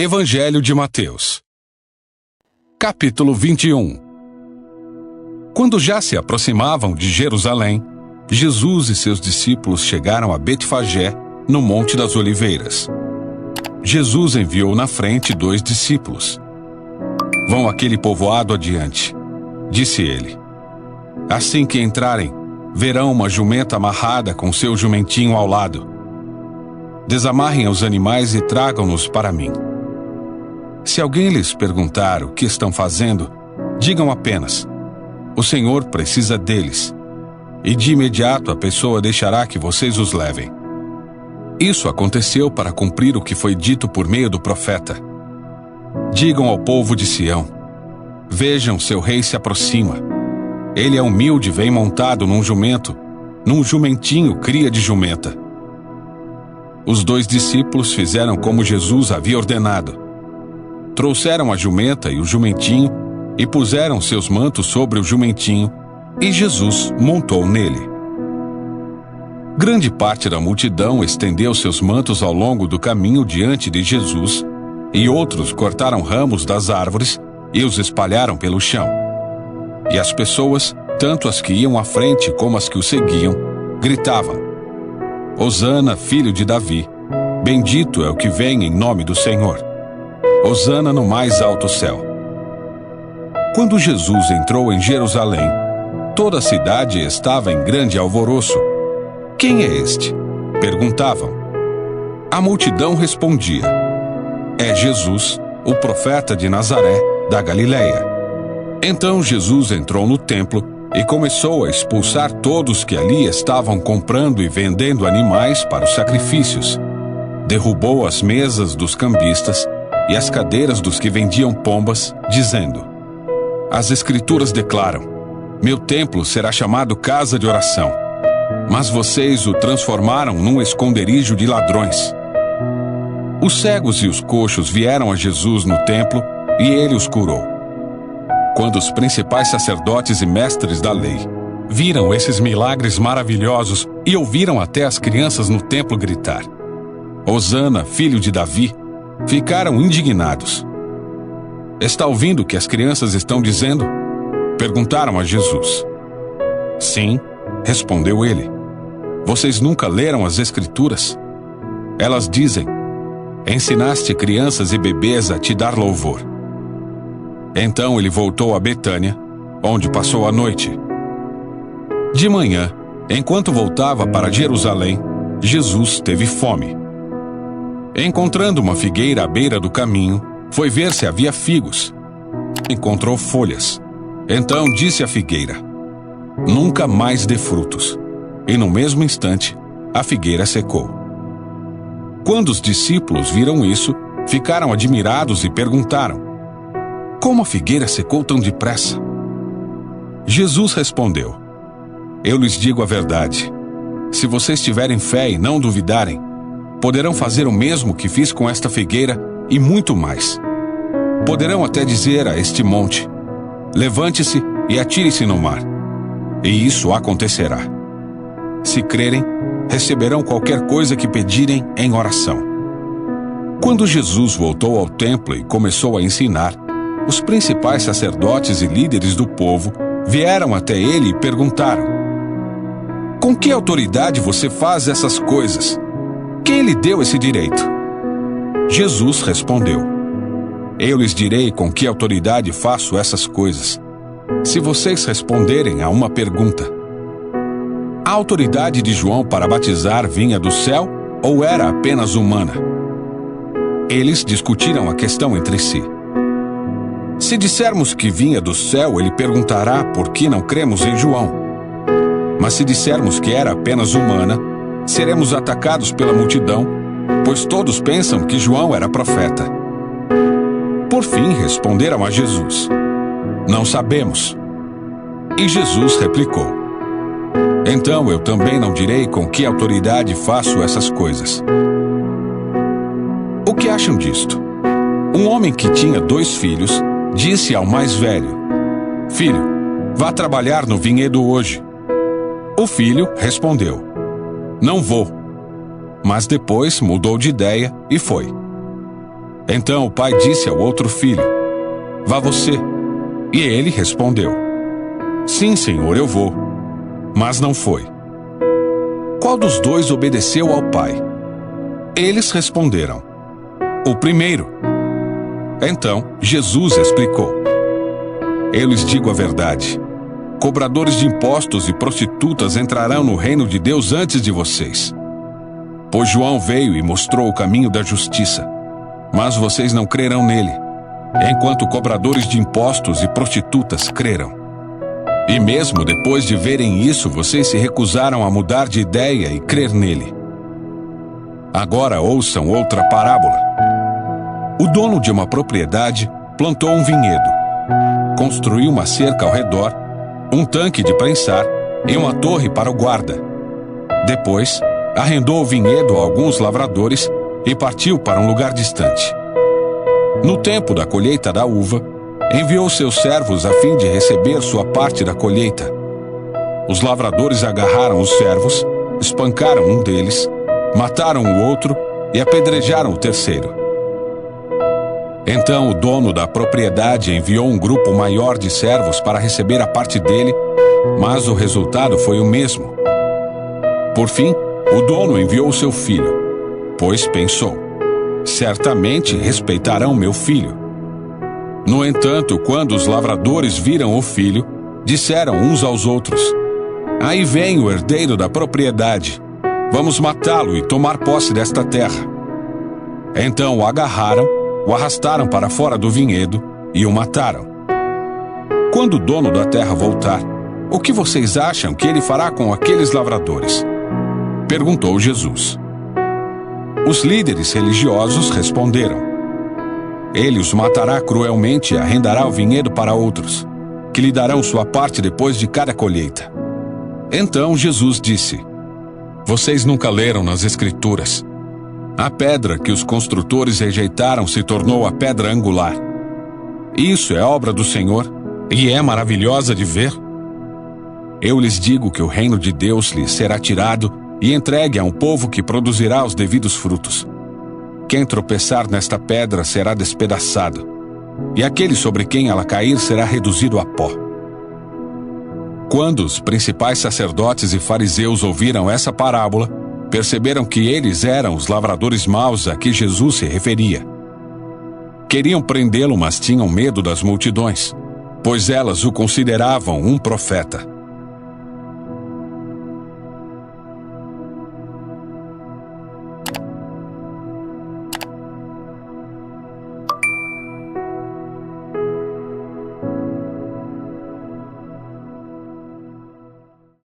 Evangelho de Mateus, capítulo 21. Quando já se aproximavam de Jerusalém, Jesus e seus discípulos chegaram a Betfagé, no Monte das Oliveiras. Jesus enviou na frente 2 discípulos. Vão àquele povoado adiante, disse ele. Assim que entrarem, verão uma jumenta amarrada com seu jumentinho ao lado. Desamarrem os animais e tragam-nos para mim. Se alguém lhes perguntar o que estão fazendo, digam apenas: o Senhor precisa deles, e de imediato a pessoa deixará que vocês os levem. Isso aconteceu para cumprir o que foi dito por meio do profeta. Digam ao povo de Sião: vejam, seu rei se aproxima. Ele é humilde e vem montado num jumento, num jumentinho cria de jumenta. Os 2 discípulos fizeram como Jesus havia ordenado. Trouxeram a jumenta e o jumentinho e puseram seus mantos sobre o jumentinho, e Jesus montou nele. Grande parte da multidão estendeu seus mantos ao longo do caminho diante de Jesus, e outros cortaram ramos das árvores e os espalharam pelo chão. E as pessoas, tanto as que iam à frente como as que o seguiam, gritavam: Hosana, filho de Davi, bendito é o que vem em nome do Senhor. Hosana no mais alto céu. Quando Jesus entrou em Jerusalém, toda a cidade estava em grande alvoroço. Quem é este? Perguntavam. A multidão respondia: é Jesus, o profeta de Nazaré, da Galileia. Então Jesus entrou no templo e começou a expulsar todos que ali estavam comprando e vendendo animais para os sacrifícios. Derrubou as mesas dos cambistas e as cadeiras dos que vendiam pombas, dizendo: as Escrituras declaram: meu templo será chamado casa de oração, mas vocês o transformaram num esconderijo de ladrões. Os cegos e os coxos vieram a Jesus no templo e ele os curou. Quando os principais sacerdotes e mestres da lei viram esses milagres maravilhosos e ouviram até as crianças no templo gritar: Hosana, filho de Davi, ficaram indignados. Está ouvindo o que as crianças estão dizendo? Perguntaram a Jesus. Sim, respondeu ele. Vocês nunca leram as Escrituras? Elas dizem: ensinaste crianças e bebês a te dar louvor. Então ele voltou a Betânia, onde passou a noite. De manhã, enquanto voltava para Jerusalém, Jesus teve fome. Encontrando uma figueira à beira do caminho, foi ver se havia figos. Encontrou folhas. Então disse à figueira: nunca mais dê frutos. E no mesmo instante, a figueira secou. Quando os discípulos viram isso, ficaram admirados e perguntaram: como a figueira secou tão depressa? Jesus respondeu: eu lhes digo a verdade. Se vocês tiverem fé e não duvidarem, poderão fazer o mesmo que fiz com esta figueira e muito mais. Poderão até dizer a este monte: levante-se e atire-se no mar. E isso acontecerá. Se crerem, receberão qualquer coisa que pedirem em oração. Quando Jesus voltou ao templo e começou a ensinar, os principais sacerdotes e líderes do povo vieram até ele e perguntaram: com que autoridade você faz essas coisas? Quem lhe deu esse direito? Jesus respondeu: eu lhes direi com que autoridade faço essas coisas, se vocês responderem a uma pergunta. A autoridade de João para batizar vinha do céu ou era apenas humana? Eles discutiram a questão entre si. Se dissermos que vinha do céu, ele perguntará por que não cremos em João. Mas se dissermos que era apenas humana, seremos atacados pela multidão, pois todos pensam que João era profeta. Por fim, responderam a Jesus: não sabemos. E Jesus replicou: então eu também não direi com que autoridade faço essas coisas. O que acham disto? Um homem que tinha 2 filhos disse ao mais velho: filho, vá trabalhar no vinhedo hoje. O filho respondeu: não vou. Mas depois mudou de ideia e foi. Então o pai disse ao outro filho: Vá você. E ele respondeu: Sim, senhor, eu vou. Mas não foi. Qual dos dois obedeceu ao pai? Eles responderam: O primeiro. Então Jesus explicou: Eu lhes digo a verdade. Cobradores de impostos e prostitutas entrarão no reino de Deus antes de vocês. Pois João veio e mostrou o caminho da justiça, mas vocês não crerão nele, enquanto cobradores de impostos e prostitutas creram. E mesmo depois de verem isso, vocês se recusaram a mudar de ideia e crer nele. Agora ouçam outra parábola. O dono de uma propriedade plantou um vinhedo, construiu uma cerca ao redor, um tanque de prensar e uma torre para o guarda. Depois, arrendou o vinhedo a alguns lavradores e partiu para um lugar distante. No tempo da colheita da uva, enviou seus servos a fim de receber sua parte da colheita. Os lavradores agarraram os servos, espancaram um deles, mataram o outro e apedrejaram o terceiro. Então o dono da propriedade enviou um grupo maior de servos para receber a parte dele, mas o resultado foi o mesmo. Por fim, o dono enviou seu filho, pois pensou: certamente respeitarão meu filho. No entanto, quando os lavradores viram o filho, disseram uns aos outros: Aí vem o herdeiro da propriedade. Vamos matá-lo e tomar posse desta terra. Então o agarraram, o arrastaram para fora do vinhedo e o mataram. Quando o dono da terra voltar, o que vocês acham que ele fará com aqueles lavradores? Perguntou Jesus. Os líderes religiosos responderam: Ele os matará cruelmente e arrendará o vinhedo para outros, que lhe darão sua parte depois de cada colheita. Então Jesus disse: Vocês nunca leram nas Escrituras: a pedra que os construtores rejeitaram se tornou a pedra angular. Isso é obra do Senhor e é maravilhosa de ver. Eu lhes digo que o reino de Deus lhes será tirado e entregue a um povo que produzirá os devidos frutos. Quem tropeçar nesta pedra será despedaçado, e aquele sobre quem ela cair será reduzido a pó. Quando os principais sacerdotes e fariseus ouviram essa parábola, perceberam que eles eram os lavradores maus a que Jesus se referia. Queriam prendê-lo, mas tinham medo das multidões, pois elas o consideravam um profeta.